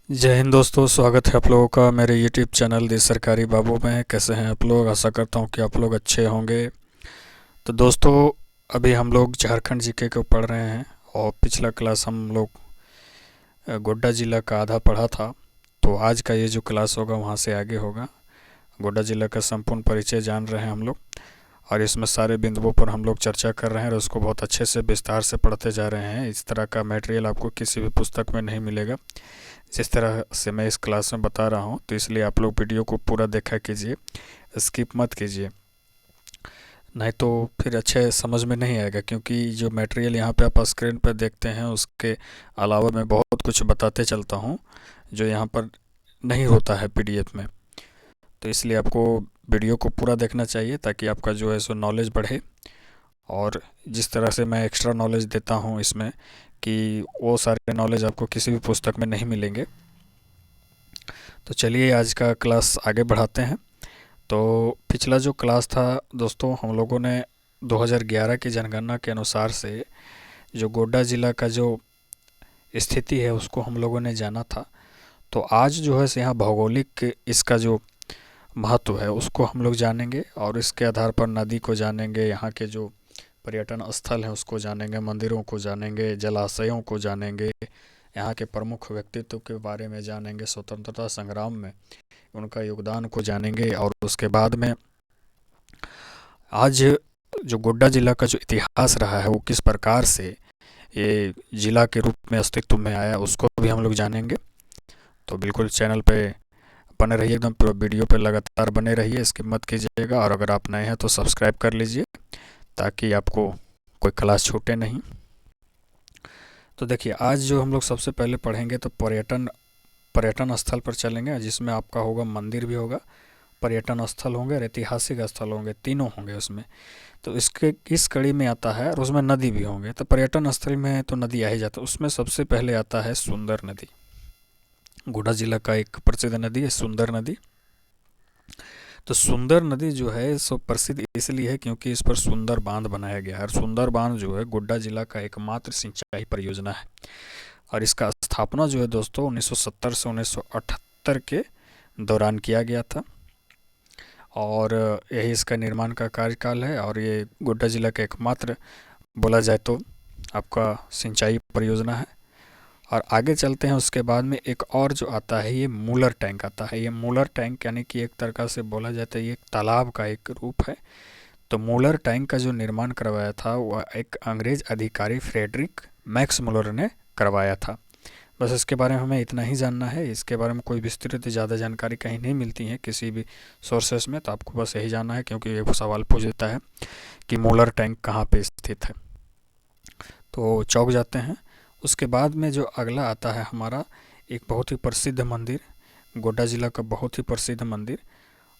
जय हिंद दोस्तों, स्वागत है आप लोगों का मेरे यूट्यूब चैनल दी सरकारी बाबू में। कैसे हैं आप लोग? आशा करता हूं कि आप लोग अच्छे होंगे। तो दोस्तों, अभी हम लोग झारखंड जीके को पढ़ रहे हैं और पिछला क्लास हम लोग गोड्डा ज़िला का आधा पढ़ा था। तो आज का ये जो क्लास होगा वहाँ से आगे होगा। गोड्डा ज़िला का संपूर्ण परिचय जान रहे हैं हम लोग और इसमें सारे बिंदुओं पर हम लोग चर्चा कर रहे हैं और उसको बहुत अच्छे से विस्तार से पढ़ते जा रहे हैं। इस तरह का मटेरियल आपको किसी भी पुस्तक में नहीं मिलेगा जिस तरह से मैं इस क्लास में बता रहा हूँ। तो इसलिए आप लोग वीडियो को पूरा देखा कीजिए, स्किप मत कीजिए, नहीं तो फिर अच्छे समझ में नहीं आएगा। क्योंकि जो मटेरियल यहाँ पे आप स्क्रीन पर देखते हैं उसके अलावा मैं बहुत कुछ बताते चलता हूँ जो यहाँ पर नहीं होता है पीडीएफ में। तो इसलिए आपको वीडियो को पूरा देखना चाहिए ताकि आपका जो है सो नॉलेज बढ़े। और जिस तरह से मैं एक्स्ट्रा नॉलेज देता हूँ इसमें कि वो सारे नॉलेज आपको किसी भी पुस्तक में नहीं मिलेंगे। तो चलिए आज का क्लास आगे बढ़ाते हैं। तो पिछला जो क्लास था दोस्तों, हम लोगों ने 2011 की जनगणना के अनुसार से जो गोड्डा ज़िला का जो स्थिति है उसको हम लोगों ने जाना था। तो आज जो है यहाँ भौगोलिक इसका जो महत्व है उसको हम लोग जानेंगे और इसके आधार पर नदी को जानेंगे, यहाँ के जो पर्यटन स्थल हैं उसको जानेंगे, मंदिरों को जानेंगे, जलाशयों को जानेंगे, यहाँ के प्रमुख व्यक्तित्व के बारे में जानेंगे, स्वतंत्रता संग्राम में उनका योगदान को जानेंगे। और उसके बाद में आज जो गोड्डा ज़िला का जो इतिहास रहा है वो किस प्रकार से ये ज़िला के रूप में अस्तित्व में आया उसको भी हम लोग जानेंगे। तो बिल्कुल चैनल पे बने रहिए, एकदम पूरा वीडियो पे लगातार बने रहिए, स्किप मत कीजिएगा। और अगर आप नए हैं तो सब्सक्राइब कर लीजिए ताकि आपको कोई क्लास छूटे नहीं। तो देखिए, आज जो हम लोग सबसे पहले पढ़ेंगे तो पर्यटन स्थल पर चलेंगे जिसमें आपका होगा मंदिर भी होगा, पर्यटन स्थल होंगे और ऐतिहासिक स्थल होंगे, तीनों होंगे उसमें। तो इसके इस कड़ी में आता है और उसमें नदी भी होंगे। तो पर्यटन स्थल में तो नदी आ ही जाता है। उसमें सबसे पहले आता है सुंदर नदी। गोड्डा जिला का एक प्रसिद्ध नदी है सुंदर नदी। तो सुंदर नदी जो है सो प्रसिद्ध इसलिए है क्योंकि इस पर सुंदर बांध बनाया गया है। और सुंदर बांध जो है गोड्डा जिला का एकमात्र सिंचाई परियोजना है। और इसका स्थापना जो है दोस्तों 1970 से 1978 के दौरान किया गया था और यही इसका निर्माण का कार्यकाल है। और ये गोड्डा जिला का एकमात्र बोला जाए तो आपका सिंचाई परियोजना है। और आगे चलते हैं, उसके बाद में एक और जो आता है ये मूलर टैंक आता है। ये मूलर टैंक यानी कि एक तरह से बोला जाता है ये एक तालाब का एक रूप है। तो मूलर टैंक का जो निर्माण करवाया था वह एक अंग्रेज अधिकारी फ्रेडरिक मैक्स मूलर ने करवाया था। बस इसके बारे में हमें इतना ही जानना है। इसके बारे में कोई विस्तृत ज़्यादा जानकारी कहीं नहीं मिलती है किसी भी सोर्सेस में। तो आपको बस यही जानना है क्योंकि ये सवाल पूछ देता है कि मूलर टैंक कहाँ पे स्थित है। तो चौंक जाते हैं। उसके बाद में जो अगला आता है हमारा एक बहुत ही प्रसिद्ध मंदिर, गोड्डा ज़िला का बहुत ही प्रसिद्ध मंदिर,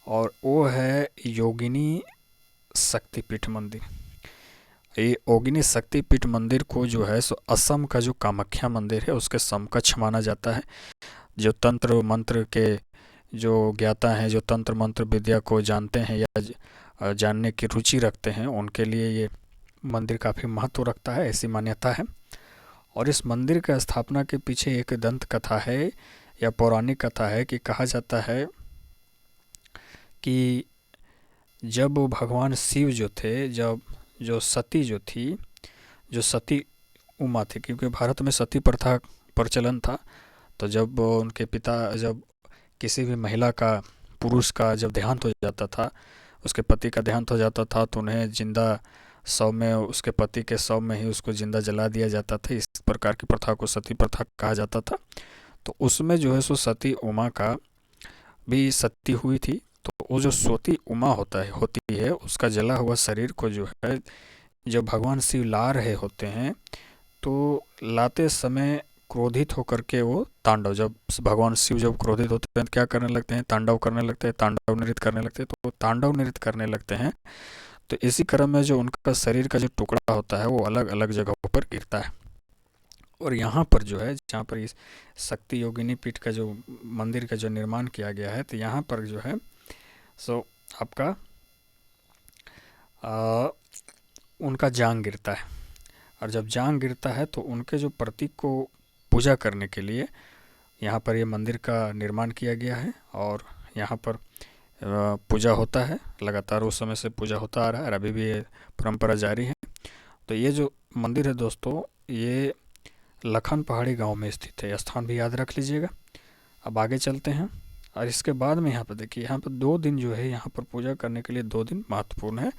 और वो है योगिनी शक्तिपीठ मंदिर। ये योगिनी शक्तिपीठ मंदिर को जो है सो असम का जो कामाख्या मंदिर है उसके समकक्ष माना जाता है। जो तंत्र मंत्र के जो ज्ञाता हैं, जो तंत्र मंत्र विद्या को जानते हैं या जानने की रुचि रखते हैं, उनके लिए ये मंदिर काफ़ी महत्व रखता है, ऐसी मान्यता है। और इस मंदिर का स्थापना के पीछे एक दंत कथा है या पौराणिक कथा है कि कहा जाता है कि जब भगवान शिव जो थे, जब जो सती जो थी, जो सती उमा थी, क्योंकि भारत में सती प्रथा प्रचलन था। तो जब उनके पिता, जब किसी भी महिला का, पुरुष का जब देहांत हो जाता था, उसके पति का देहांत हो जाता था, तो उन्हें जिंदा शव में, उसके पति के शव में ही उसको जिंदा जला दिया जाता था। इस प्रकार की प्रथा को सती प्रथा कहा जाता था। तो उसमें जो है सो सती उमा का भी सती हुई थी। तो वो जो सती उमा होती है उसका जला हुआ शरीर को जो है जब भगवान शिव ला रहे होते हैं तो लाते समय क्रोधित होकर के वो तांडव, जब भगवान शिव जब क्रोधित होते हैं तो क्या करने लगते हैं? तांडव करने लगते हैं, तांडव नृत्य करने लगते हैं। तो वो तांडव नृत्य करने लगते हैं। तो इसी क्रम में जो उनका शरीर का जो टुकड़ा होता है वो अलग अलग जगहों पर गिरता है। और यहाँ पर जो है, जहाँ पर इस शक्ति योगिनी पीठ का जो मंदिर का जो निर्माण किया गया है, तो यहाँ पर जो है सो आपका आ, उनका जांग गिरता है। और जब जांग गिरता है तो उनके जो प्रतीक को पूजा करने के लिए यहाँ पर ये मंदिर का निर्माण किया गया है और यहाँ पर पूजा होता है। लगातार उस समय से पूजा होता आ रहा है और अभी भी ये परंपरा जारी है। तो ये जो मंदिर है दोस्तों, ये लखन पहाड़ी गांव में स्थित है। स्थान भी याद रख लीजिएगा। अब आगे चलते हैं और इसके बाद में यहाँ पर देखिए, यहाँ पर 2 दिन जो है, यहाँ पर पूजा करने के लिए 2 दिन महत्वपूर्ण है।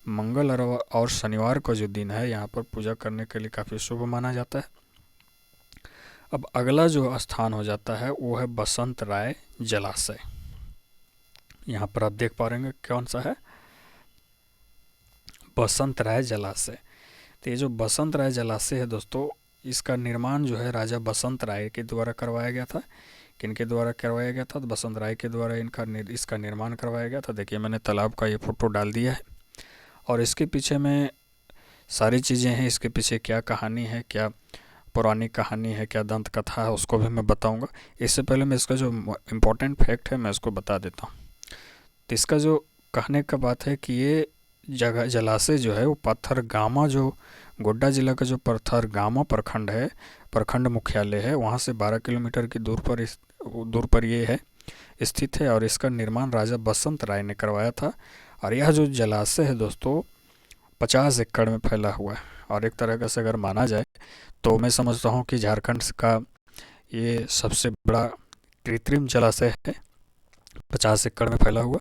मंगल और शनिवार का जो दिन है, यहाँ पर पूजा करने के लिए काफ़ी शुभ माना जाता है। अब अगला जो स्थान हो जाता है वो है बसंत राय जलाशय। यहाँ पर आप देख पा रहे हैं कौन सा है, बसंत राय जलाशय। तो ये जो बसंत राय जलाशय है दोस्तों, इसका निर्माण जो है राजा बसंत राय के द्वारा करवाया गया था। किनके द्वारा करवाया गया था? तो बसंत राय के द्वारा इसका निर्माण करवाया गया था। देखिए मैंने तालाब का ये फोटो डाल दिया है और इसके पीछे में सारी चीज़ें हैं। इसके पीछे क्या कहानी है, क्या पौराणिक कहानी है, क्या दंत कथा है, उसको भी मैं बताऊंगा। इससे पहले मैं इसका जो इम्पोर्टेंट फैक्ट है मैं उसको बता देता हूँ। तो इसका जो कहने का बात है कि ये जगह जलाशय जो है वो पत्थरगामा, जो गोड्डा जिला का जो पत्थरगामा प्रखंड है, प्रखंड मुख्यालय है, वहाँ से 12 किलोमीटर की दूर पर ये है स्थित है। और इसका निर्माण राजा बसंत राय ने करवाया था। और यह जो जलाशय है दोस्तों 50 एकड़ में फैला हुआ है। और एक तरह से अगर माना जाए तो मैं समझता हूँ कि झारखंड का ये सबसे बड़ा कृत्रिम जलाशय है, 50 एकड़ में फैला हुआ।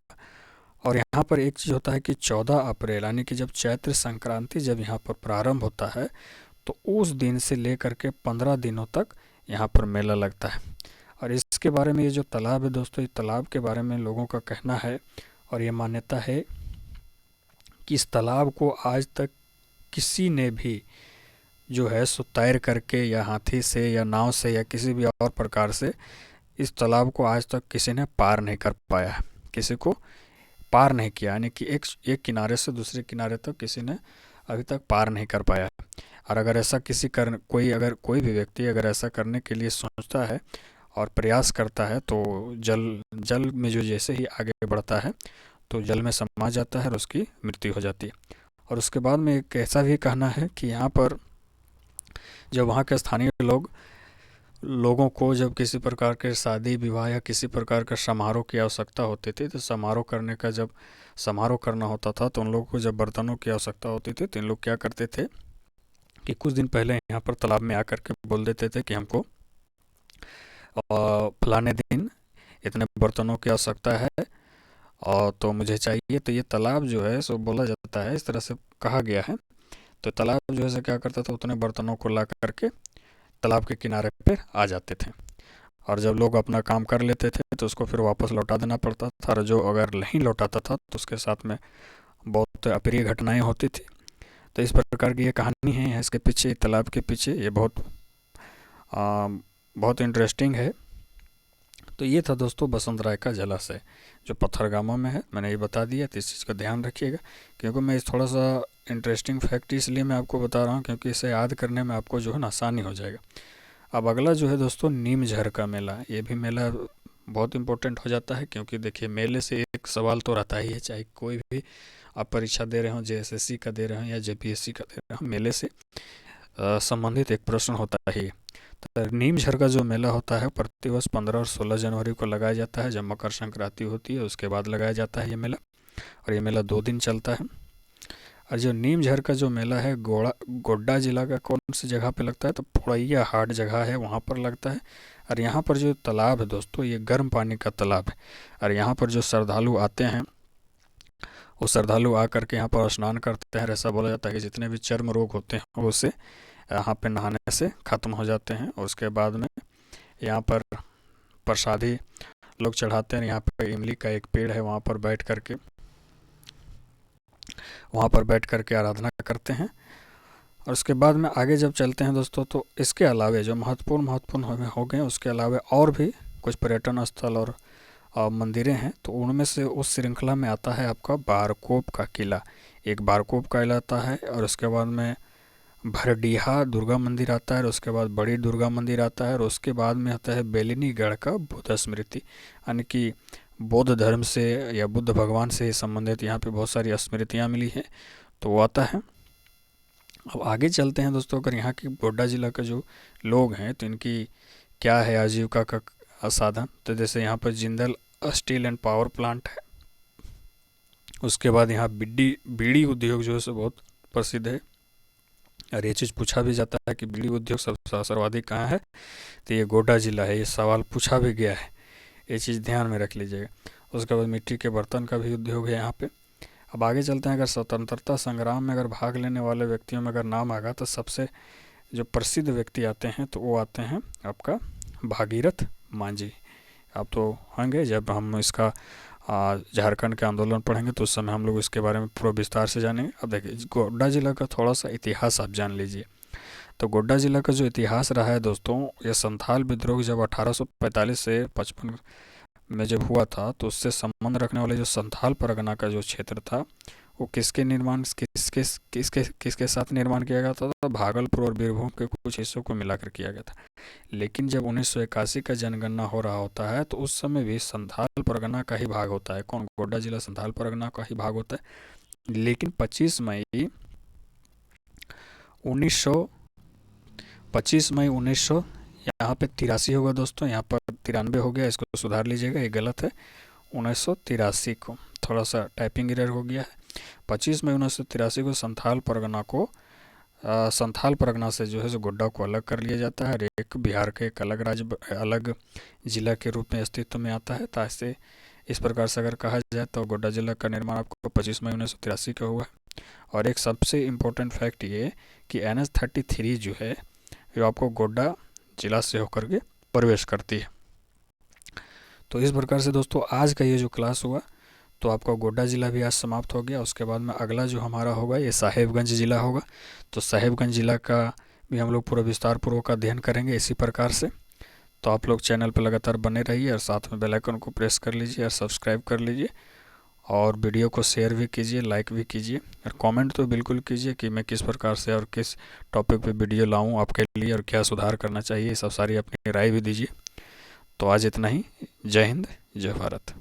और यहाँ पर एक चीज़ होता है कि 14 अप्रैल यानी कि जब चैत्र संक्रांति जब यहाँ पर प्रारंभ होता है, तो उस दिन से लेकर के 15 दिनों तक यहाँ पर मेला लगता है। और इसके बारे में, ये जो तालाब है दोस्तों, इस तालाब के बारे में लोगों का कहना है और ये मान्यता है कि इस तालाब को आज तक किसी ने भी जो है सो तैर करके या हाथी से या नाव से या किसी भी और प्रकार से इस तालाब को आज तक किसी ने पार नहीं कर पाया है, किसी को पार नहीं किया। यानी कि एक किनारे से दूसरे किनारे तक किसी ने अभी तक पार नहीं कर पाया है। और अगर ऐसा कोई भी व्यक्ति अगर ऐसा करने के लिए सोचता है और प्रयास करता है तो जल में जो जैसे ही आगे बढ़ता है तो जल में समा जाता है और उसकी मृत्यु हो जाती है। और उसके बाद में एक ऐसा भी कहना है कि यहाँ पर जब वहाँ के स्थानीय लोगों को जब किसी प्रकार के शादी विवाह या किसी प्रकार का समारोह की आवश्यकता होती थी, तो जब समारोह करना होता था तो उन लोगों को जब बर्तनों की आवश्यकता होती थी तो इन लोग क्या करते थे कि कुछ दिन पहले यहाँ पर तालाब में आकर के बोल देते थे कि हमको फलाने दिन इतने बर्तनों की आवश्यकता है और तो मुझे चाहिए। तो ये तालाब जो है सो बोला जाता है, इस तरह से कहा गया है। तो तालाब जो है क्या करता था, उतने बर्तनों को ला करके तालाब के किनारे पे आ जाते थे। और जब लोग अपना काम कर लेते थे तो उसको फिर वापस लौटा देना पड़ता था। और जो अगर नहीं लौटाता था तो उसके साथ में बहुत अप्रिय घटनाएं होती थी। तो इस प्रकार की ये कहानी है इसके पीछे, तालाब के पीछे। ये बहुत इंटरेस्टिंग है। तो ये था दोस्तों बसंत राय का जलाशय जो पत्थरगामा में है। मैंने ये बता दिया, तो इस चीज़ का ध्यान रखिएगा, क्योंकि मैं इस थोड़ा सा इंटरेस्टिंग फैक्ट इसलिए मैं आपको बता रहा हूँ क्योंकि इसे याद करने में आपको जो है ना आसानी हो जाएगा। अब अगला जो है दोस्तों नीमझर का मेला। ये भी मेला बहुत इंपॉर्टेंट हो जाता है, क्योंकि देखिए मेले से एक सवाल तो रहता ही है, चाहे कोई भी आप परीक्षा दे रहे हो, JSSC का दे रहे हो या JPSC का दे रहे हो, मेले से संबंधित एक प्रश्न होता ही है। तो नीमझर का जो मेला होता है प्रतिवर्ष 15 और 16 जनवरी को लगाया जाता है, जब मकर संक्रांति होती है उसके बाद लगाया जाता है ये मेला। और ये मेला 2 दिन चलता है। और जो नीमझर का जो मेला है गोड्डा जिला का कौन सी जगह पे लगता है, तो फोड़ैया हाट जगह है, वहाँ पर लगता है। और यहाँ पर जो तालाब है दोस्तों, ये गर्म पानी का तालाब है। और यहाँ पर जो श्रद्धालु आते हैं वो श्रद्धालु आकर के यहाँ पर स्नान करते हैं। ऐसा बोला जाता है कि जितने भी चर्म रोग होते हैं वो उससे यहाँ पे नहाने से ख़त्म हो जाते हैं। और उसके बाद में यहाँ पर प्रसादी लोग चढ़ाते हैं। यहाँ पे इमली का एक पेड़ है, वहाँ पर बैठ करके आराधना करते हैं। और उसके बाद में आगे जब चलते हैं दोस्तों, तो इसके अलावे जो महत्वपूर्ण हो गए, उसके अलावे और भी कुछ पर्यटन स्थल और मंदिरें हैं। तो उनमें से उस श्रृंखला में आता है आपका बारकोप का किला। एक बारकोप का किला आता है, और उसके बाद में भरडीहा दुर्गा मंदिर आता है, और उसके बाद बड़ी दुर्गा मंदिर आता है, और उसके बाद में आता है बेलिनीगढ़ का बुद्ध स्मृति, यानी कि बौद्ध धर्म से या बुद्ध भगवान से संबंधित यहाँ पे बहुत सारी स्मृतियाँ मिली हैं, तो वो आता है। अब आगे चलते हैं दोस्तों, अगर यहाँ की गोड्डा जिला के जो लोग हैं तो इनकी क्या है आजीविका का साधन, तो जैसे यहाँ पर Jindal steel and power plant है। उसके बाद यहाँ बीड़ी बीड़ी उद्योग जो है सो बहुत प्रसिद्ध है, और ये चीज़ पूछा भी जाता है कि बीड़ी उद्योग सबसे सर्वाधिक कहाँ है, तो ये गोड्डा जिला है। ये सवाल पूछा भी गया है, ये चीज़ ध्यान में रख लीजिएगा। उसके बाद मिट्टी के बर्तन का भी उद्योग है यहाँ पे। अब आगे चलते हैं। अगर स्वतंत्रता संग्राम में अगर भाग लेने वाले व्यक्तियों में अगर नाम आएगा तो सबसे जो प्रसिद्ध व्यक्ति आते हैं तो वो आते हैं आपका भागीरथ मांझी। आप तो होंगे, जब हम इसका झारखंड के आंदोलन पढ़ेंगे तो उस समय हम लोग इसके बारे में पूरा विस्तार से जानेंगे। अब देखिए गोड्डा जिला का थोड़ा सा इतिहास आप जान लीजिए। तो गोड्डा जिला का जो इतिहास रहा है दोस्तों, ये संथाल विद्रोह जब 1845 से 55 में जब हुआ था तो उससे संबंध रखने वाले जो संथाल परगना का जो क्षेत्र था वो किसके साथ निर्माण किया गया था, भागलपुर और बीरभूम के कुछ हिस्सों को मिलाकर किया गया था। लेकिन जब 1981 का जनगणना हो रहा होता है तो उस समय भी संथाल परगना का ही भाग होता है। कौन? गोड्डा जिला संथाल परगना का ही भाग होता है। लेकिन 25 मई 1900 यहाँ पे 83 होगा दोस्तों, यहाँ पर 93 हो गया, इसको सुधार लीजिएगा, ये गलत है। 1983 को थोड़ा सा टाइपिंग एरर हो गया है। 25 मई 1983 को संथाल परगना से जो है सो गोड्डा को अलग कर लिया जाता है और एक बिहार के एक अलग जिला के रूप में अस्तित्व में आता है। ताकि इस प्रकार से अगर कहा जाए तो गोड्डा जिला का निर्माण आपको 25 मई 1983 का हुआ। और एक सबसे इम्पोर्टेंट फैक्ट ये कि NH-33 जो है जो आपको गोड्डा जिला से होकर के प्रवेश करती है। तो इस प्रकार से दोस्तों आज का ये जो क्लास हुआ तो आपका गोड्डा जिला भी आज समाप्त हो गया। उसके बाद में अगला जो हमारा होगा ये साहेबगंज जिला होगा। तो साहेबगंज जिला का भी हम लोग पूरा विस्तार पूर्वक अध्ययन करेंगे इसी प्रकार से। तो आप लोग चैनल पर लगातार बने रहिए और साथ में बेल आइकन को प्रेस कर लीजिए और सब्सक्राइब कर लीजिए, और वीडियो को शेयर भी कीजिए, लाइक भी कीजिए, और कमेंट तो बिल्कुल कीजिए कि मैं किस प्रकार से और किस टॉपिक पे वीडियो लाऊं आपके लिए और क्या सुधार करना चाहिए, सब सारी अपनी राय भी दीजिए। तो आज इतना ही। जय हिंद, जय भारत।